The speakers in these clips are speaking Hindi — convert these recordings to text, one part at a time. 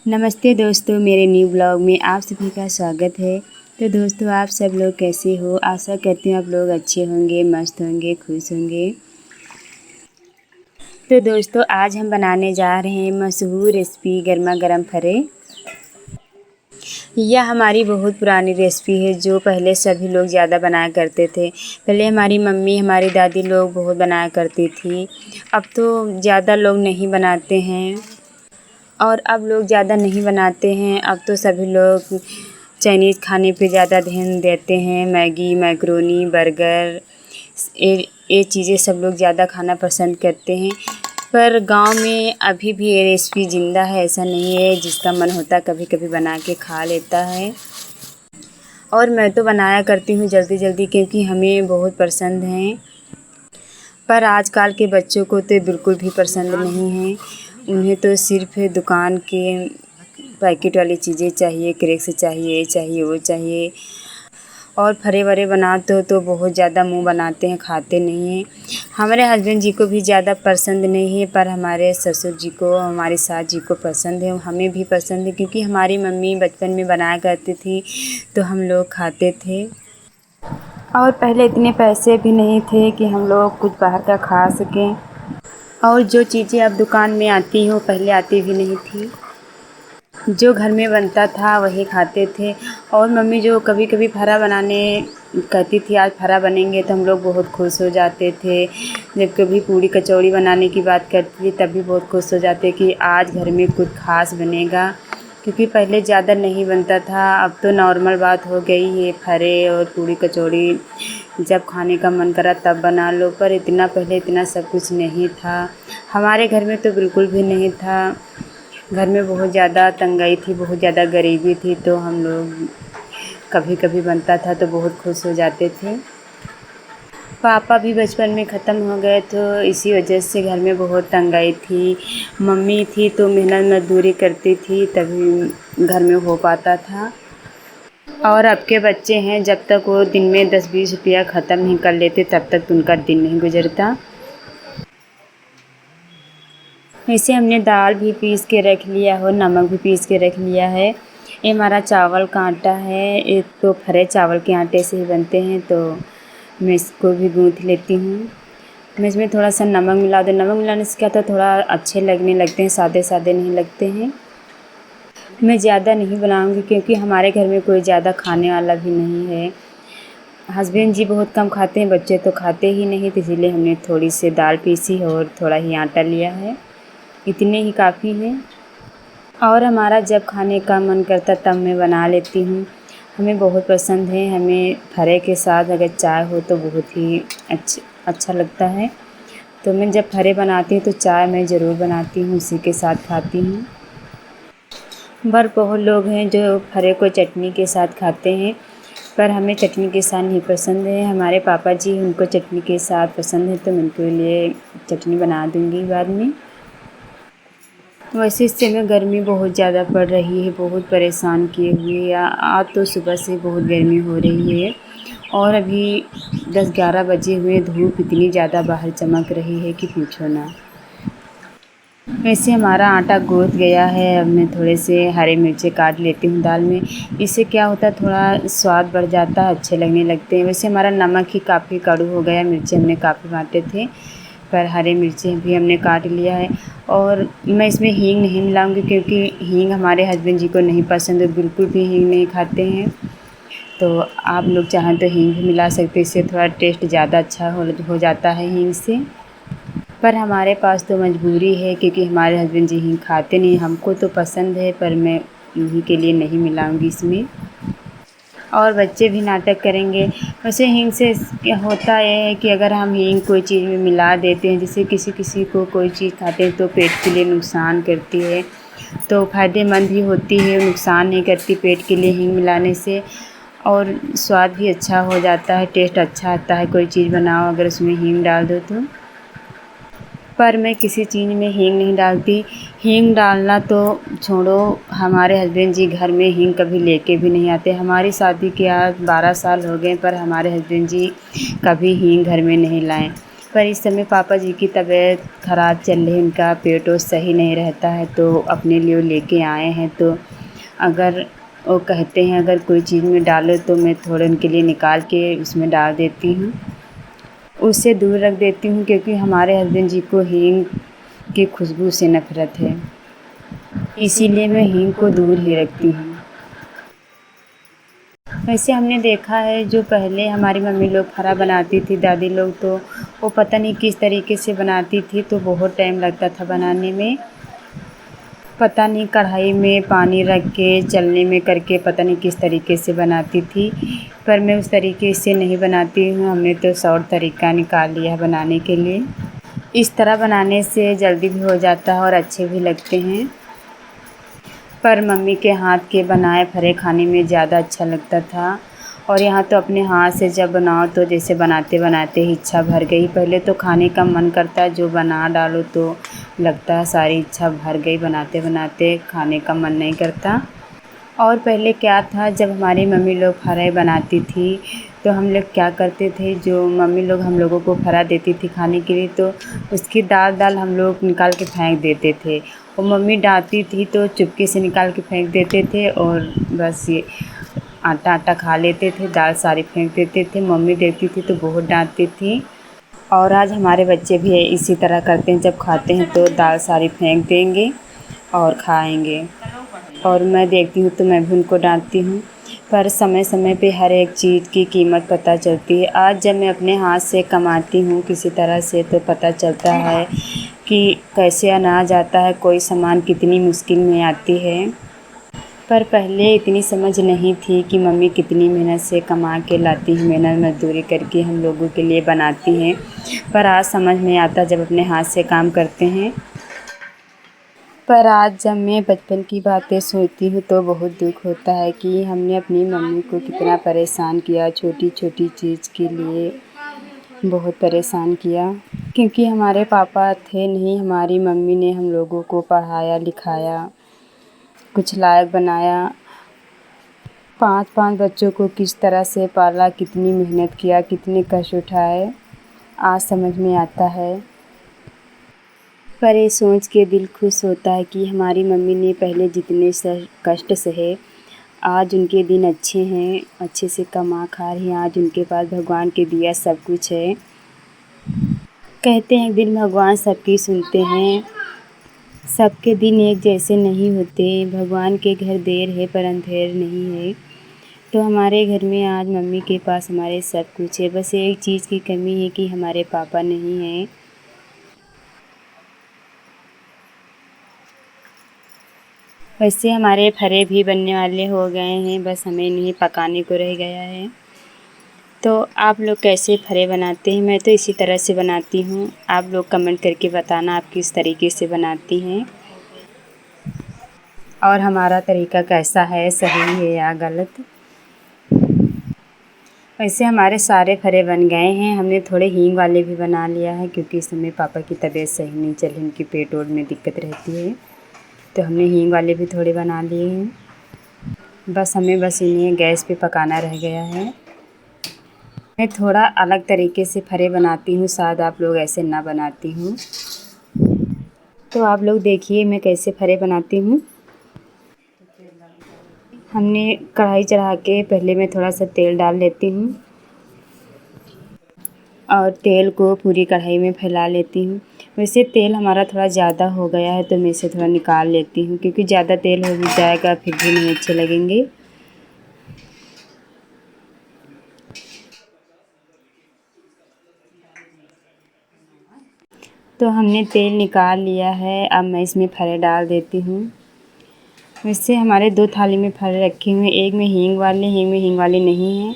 नमस्ते दोस्तों, मेरे न्यू ब्लॉग में आप सभी का स्वागत है। तो दोस्तों, आप सब लोग कैसे हो? आशा करती हूँ आप लोग अच्छे होंगे, मस्त होंगे, खुश होंगे। तो दोस्तों, आज हम बनाने जा रहे हैं मशहूर रेसिपी गर्मा गर्म फरे। यह हमारी बहुत पुरानी रेसिपी है जो पहले सभी लोग ज़्यादा बनाया करते थे। पहले हमारी मम्मी, हमारी दादी लोग बहुत बनाया करती थी। अब तो ज़्यादा लोग नहीं बनाते हैं और अब लोग ज़्यादा नहीं बनाते हैं। अब तो सभी लोग चाइनीज़ खाने पे ज़्यादा ध्यान देते हैं। मैगी, मैक्रोनी, बर्गर, ये चीज़ें सब लोग ज़्यादा खाना पसंद करते हैं। पर गांव में अभी भी ये रेसिपी ज़िंदा है, ऐसा नहीं है। जिसका मन होता कभी कभी बना के खा लेता है। और मैं तो बनाया करती हूँ जल्दी जल्दी क्योंकि हमें बहुत पसंद हैं। पर आजकल के बच्चों को तो बिल्कुल भी पसंद नहीं है। उन्हें तो सिर्फ दुकान के पैकेट वाली चीज़ें चाहिए, क्रैक्स चाहिए, चाहिए वो चाहिए। और फरे वरे बनाते हो तो बहुत ज़्यादा मुंह बनाते हैं, खाते नहीं हैं। हमारे हस्बैंड जी को भी ज़्यादा पसंद नहीं है, पर हमारे ससुर जी को, हमारी सास जी को पसंद है। हमें भी पसंद है क्योंकि हमारी मम्मी बचपन में बनाया करती थी तो हम लोग खाते थे। और पहले इतने पैसे भी नहीं थे कि हम लोग कुछ बाहर का खा सकें। और जो चीज़ें अब दुकान में आती हैं वो पहले आती भी नहीं थी। जो घर में बनता था वही खाते थे। और मम्मी जो कभी कभी फरा बनाने कहती थी, आज फरा बनेंगे, तो हम लोग बहुत खुश हो जाते थे। जब कभी पूड़ी कचौड़ी बनाने की बात करती थी तब भी बहुत खुश हो जाते कि आज घर में कुछ ख़ास बनेगा। क्योंकि पहले ज़्यादा नहीं बनता था, अब तो नॉर्मल बात हो गई है। फरे और पूड़ी कचौड़ी जब खाने का मन करा तब बना लो। पर इतना पहले इतना सब कुछ नहीं था। हमारे घर में तो बिल्कुल भी नहीं था। घर में बहुत ज़्यादा तंगाई थी, बहुत ज़्यादा गरीबी थी, तो हम लोग कभी कभी बनता था तो बहुत खुश हो जाते थे। पापा भी बचपन में ख़त्म हो गए तो इसी वजह से घर में बहुत तंगाई थी। मम्मी थी तो मेहनत मजदूरी करती थी तभी घर में हो पाता था। और अब के बच्चे हैं, जब तक वो दिन में 10-20 रुपया ख़त्म नहीं कर लेते तब तक उनका दिन नहीं गुजरता। वैसे हमने दाल भी पीस के रख लिया हो, नमक भी पीस के रख लिया है। ये हमारा चावल का आटा है। एक तो फरे चावल के आटे से ही बनते हैं, तो मैं इसको भी गूँथ लेती हूँ। मैं इसमें थोड़ा सा नमक मिला दूँ। नमक मिलाने से क्या होता है, थोड़ा अच्छे लगने लगते हैं, सादे सादे नहीं लगते हैं। मैं ज़्यादा नहीं बनाऊँगी क्योंकि हमारे घर में कोई ज़्यादा खाने वाला भी नहीं है। हस्बैंड जी बहुत कम खाते हैं, बच्चे तो खाते ही नहीं, तो इसीलिए हमने थोड़ी सी दाल पीसी है और थोड़ा ही आटा लिया है। इतने ही काफ़ी हैं। और हमारा जब खाने का मन करता तब मैं बना लेती हूँ। हमें बहुत पसंद है। हमें फरे के साथ अगर चाय हो तो बहुत ही अच्छा लगता है। तो मैं जब फरे बनाती हूँ तो चाय मैं ज़रूर बनाती हूँ, उसी के साथ खाती हूँ। पर बहुत लोग हैं जो फरे को चटनी के साथ खाते हैं, पर हमें चटनी के साथ नहीं पसंद है। हमारे पापा जी, उनको चटनी के साथ पसंद है तो मैं उनके लिए चटनी बना दूँगी बाद में। वैसे इस समय गर्मी बहुत ज़्यादा पड़ रही है, बहुत परेशान किए हुए है। आज तो सुबह से बहुत गर्मी हो रही है और अभी 10-11 बजे हुए, धूप इतनी ज़्यादा बाहर चमक रही है कि पूछो ना। वैसे हमारा आटा गूँथ गया है। अब मैं थोड़े से हरे मिर्ची काट लेती हूँ दाल में। इससे क्या होता है, थोड़ा स्वाद बढ़ जाता है, अच्छे लगने लगते हैं। वैसे हमारा नमक ही काफ़ी कड़ू हो गया, मिर्ची हमने काफ़ी बाँटे थे, पर हरे मिर्ची भी हमने काट लिया है। और मैं इसमें हींग नहीं मिलाऊंगी क्योंकि हींग हमारे हस्बैंड जी को नहीं पसंद है, बिल्कुल भी हींग नहीं खाते हैं। तो आप लोग चाहें तो हींग भी मिला सकते हैं, इससे थोड़ा टेस्ट ज़्यादा अच्छा हो जाता है हींग से। पर हमारे पास तो मजबूरी है क्योंकि हमारे हस्बैंड जी हींग खाते नहीं। हमको तो पसंद है पर मैं उन्हीं के लिए नहीं मिलाऊंगी इसमें। और बच्चे भी नाटक करेंगे। वैसे हींग से होता ये है कि अगर हम हींग कोई चीज़ में मिला देते हैं, जैसे किसी किसी को कोई चीज़ खाते हैं तो पेट के लिए नुकसान करती है, तो फ़ायदेमंद भी होती है, नुकसान नहीं करती पेट के लिए हींग मिलाने से। और स्वाद भी अच्छा हो जाता है, टेस्ट अच्छा आता है। कोई चीज़ बनाओ अगर उसमें हींग डाल दो तो। पर मैं किसी चीज़ में हींग नहीं डालती। हींग डालना तो छोड़ो, हमारे हस्बैंड जी घर में हींग कभी लेके भी नहीं आते। हमारी शादी के आज 12 साल हो गए पर हमारे हस्बैंड जी कभी हींग घर में नहीं लाए। पर इस समय पापा जी की तबीयत ख़राब चल रही है, उनका पेट ओट सही नहीं रहता है, तो अपने लिए लेके आए हैं। तो अगर वो कहते हैं अगर कोई चीज़ में डालो तो मैं थोड़े उनके लिए निकाल के उसमें डाल देती हूँ, उससे दूर रख देती हूँ, क्योंकि हमारे हस्बैंड जी को हींग की खुशबू से नफ़रत है, इसीलिए मैं हींग को दूर ही रखती हूँ। वैसे हमने देखा है जो पहले हमारी मम्मी लोग फरा बनाती थी, दादी लोग, तो वो पता नहीं किस तरीके से बनाती थी, तो बहुत टाइम लगता था बनाने में। पता नहीं कढ़ाई में पानी रख के चलने में करके पता नहीं किस तरीके से बनाती थी, पर मैं उस तरीके से नहीं बनाती हूँ। हमने तो शॉर्ट तरीका निकाल लिया है बनाने के लिए। इस तरह बनाने से जल्दी भी हो जाता है और अच्छे भी लगते हैं। पर मम्मी के हाथ के बनाए फरे खाने में ज़्यादा अच्छा लगता था। और यहाँ तो अपने हाथ से जब बनाओ तो जैसे बनाते बनाते ही इच्छा भर गई। पहले तो खाने का मन करता है, जो बना डालो तो लगता है सारी इच्छा भर गई, बनाते बनाते खाने का मन नहीं करता। और पहले क्या था, जब हमारी मम्मी लोग फराई बनाती थी तो हम लोग क्या करते थे, जो मम्मी लोग हम लोगों को फरा देती थी खाने के लिए, तो उसकी दाल हम लोग निकाल के फेंक देते थे। और मम्मी डांटती थी तो चुपके से निकाल के फेंक देते थे और बस ये आटा आटा खा लेते थे, दाल सारी फेंक देते थे। मम्मी देखती थी तो बहुत डांटती थी। और आज हमारे बच्चे भी इसी तरह करते हैं, जब खाते हैं तो दाल सारी फेंक देंगे और खाएंगे। और मैं देखती हूँ तो मैं भी उनको डांटती हूँ। पर समय समय पे हर एक चीज़ की कीमत पता चलती है। आज जब मैं अपने हाथ से कमाती हूँ किसी तरह से, तो पता चलता है कि कैसे अनाज आता है, कोई सामान कितनी मुश्किल में आती है। पर पहले इतनी समझ नहीं थी कि मम्मी कितनी मेहनत से कमा के लाती हैं, मेहनत मज़दूरी करके हम लोगों के लिए बनाती हैं। पर आज समझ में आता जब अपने हाथ से काम करते हैं। पर आज जब मैं बचपन की बातें सोचती हूँ तो बहुत दुख होता है कि हमने अपनी मम्मी को कितना परेशान किया, छोटी छोटी चीज़ के लिए बहुत परेशान किया। क्योंकि हमारे पापा थे नहीं, हमारी मम्मी ने हम लोगों को पढ़ाया लिखाया, कुछ लायक बनाया। 5 बच्चों को किस तरह से पाला, कितनी मेहनत किया, कितने कष्ट उठाए, आज समझ में आता है। पर ये सोच के दिल खुश होता है कि हमारी मम्मी ने पहले जितने कष्ट सहे, आज उनके दिन अच्छे हैं, अच्छे से कमा खा रही हैं। आज उनके पास भगवान के दिया सब कुछ है। कहते हैं दिन भगवान सबकी सुनते हैं, सबके दिन एक जैसे नहीं होते। भगवान के घर देर है पर अंधेर नहीं है। तो हमारे घर में आज मम्मी के पास हमारे सब कुछ है, बस एक चीज़ की कमी है कि हमारे पापा नहीं हैं। वैसे हमारे फरे भी बनने वाले हो गए हैं, बस हमें इन्हें पकाने को रह गया है। तो आप लोग कैसे फरे बनाते हैं? मैं तो इसी तरह से बनाती हूँ। आप लोग कमेंट करके बताना आप किस तरीके से बनाती हैं और हमारा तरीका कैसा है, सही है या गलत। वैसे हमारे सारे फरे बन गए हैं। हमने थोड़े हींग वाले भी बना लिया है, क्योंकि इस समय पापा की तबीयत सही नहीं चल रही, उनकी पेट ओट में दिक्कत रहती है, तो हमने हींग वाले भी थोड़े बना लिए हैं। बस इन्हें गैस पे पकाना रह गया है। मैं थोड़ा अलग तरीके से फरे बनाती हूँ, शायद आप लोग ऐसे ना बनाती हूँ। तो आप लोग देखिए मैं कैसे फरे बनाती हूँ। हमने कढ़ाई चढ़ा के पहले मैं थोड़ा सा तेल डाल लेती हूँ और तेल को पूरी कढ़ाई में फैला लेती हूँ। वैसे तेल हमारा थोड़ा ज़्यादा हो गया है तो मैं इसे थोड़ा निकाल लेती हूँ, क्योंकि ज़्यादा तेल हो भी जाएगा फिर भी नहीं अच्छे लगेंगे। तो हमने तेल निकाल लिया है, अब मैं इसमें फरे डाल देती हूँ। वैसे हमारे 2 थाली में फरे रखे हुए हैं, एक में हींग वाले नहीं हैं।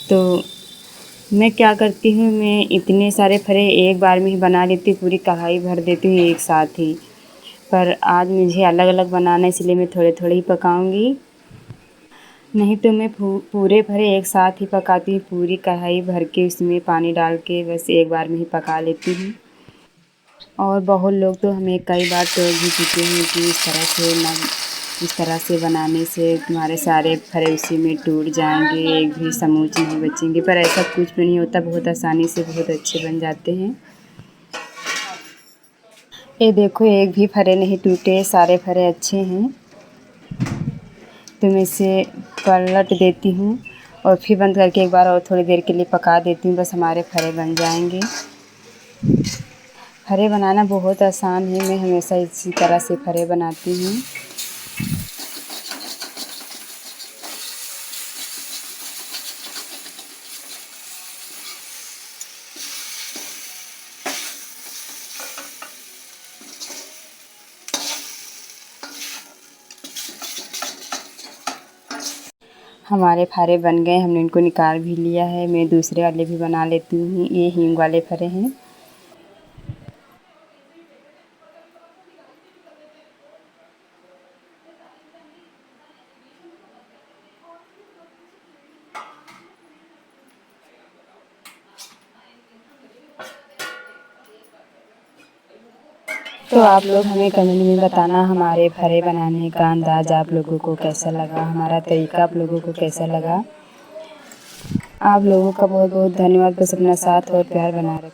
तो मैं क्या करती हूँ, मैं इतने सारे फरे एक बार में ही बना लेती हूँ, पूरी कढ़ाई भर देती हूँ एक साथ ही। पर आज मुझे अलग अलग बनाना है, इसलिए मैं थोड़े थोड़े ही पकाऊंगी। नहीं तो मैं पूरे भरे एक साथ ही पकाती हूँ, पूरी कढ़ाई भर के उसमें पानी डाल के बस एक बार में ही पका लेती हूँ। और बहुत लोग तो हमें कई बार टोक भी चुके हैं कि इस तरह से ना इस तरह से बनाने से तुम्हारे सारे फरे उसी में टूट जाएंगे, एक भी समूच नहीं बचेंगे। पर ऐसा कुछ भी नहीं होता, बहुत आसानी से बहुत अच्छे बन जाते हैं। ये देखो, एक भी फरे नहीं टूटे, सारे फरे अच्छे हैं। तो मैं इसे पलट देती हूँ और फिर बंद करके एक बार और थोड़ी देर के लिए पका देती हूँ, बस हमारे फरे बन जाएंगे। फरे बनाना बहुत आसान है, मैं हमेशा इसी तरह से फरे बनाती हूँ। हमारे फरे बन गए, हमने इनको निकाल भी लिया है। मैं दूसरे वाले भी बना लेती हूँ। ये हींग वाले फरे हैं। तो आप लोग हमें कमेंट में बताना हमारे फरे बनाने का अंदाज़ आप लोगों को कैसा लगा, हमारा तरीका आप लोगों को कैसा लगा। आप लोगों का बहुत बहुत धन्यवाद। बस अपना साथ और प्यार बना रखें।